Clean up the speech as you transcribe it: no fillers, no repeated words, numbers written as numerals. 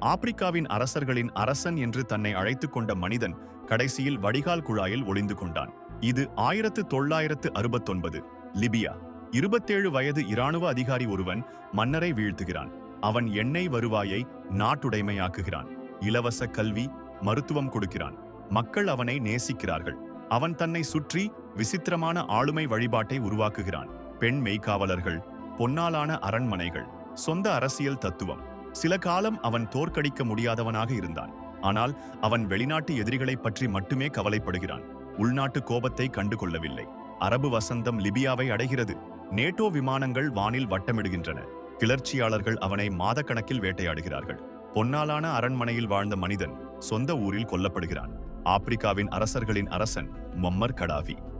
ஆப்பிரிக்காவின் அரசர்களின் அரசன் என்று தன்னை அழைத்துக் கொண்ட மனிதன் கடைசியில் வடிகால் குழாயில் ஒளிந்து கொண்டான். இது 1969 லிபியா. 27 வயது இராணுவ அதிகாரி ஒருவன் மன்னரை வீழ்த்துகிறான். அவன் எண்ணெய் வருவாயை நாட்டுடைமையாக்குகிறான். இலவச கல்வி, மருத்துவம் கொடுக்கிறான். மக்கள் அவனை நேசிக்கிறார்கள். அவன் தன்னை சுற்றி விசித்திரமான ஆளுமை வழிபாட்டை உருவாக்குகிறான். பெண் மெய்காவலர்கள், பொன்னாலான அரண்மனைகள், சொந்த அரசியல் தத்துவம். சில காலம் அவன் தோற்கடிக்க முடியாதவனாக இருந்தான். ஆனால் அவன் வெளிநாட்டு எதிரிகளைப் பற்றி மட்டுமே கவலைப்படுகிறான். உள்நாட்டு கோபத்தை கண்டுகொள்ளவில்லை. அரபு வசந்தம் லிபியாவை அடைகிறது. நேட்டோ விமானங்கள் வானில் வட்டமிடுகின்றன. கிளர்ச்சியாளர்கள் அவனை மாதக்கணக்கில் வேட்டையாடுகிறார்கள். பொன்னாலான அரண்மனையில் வாழ்ந்த மனிதன் சொந்த ஊரில் கொல்லப்படுகிறான். ஆப்பிரிக்காவின் அரசர்களின் அரசன் மும்மர் கடாஃபி.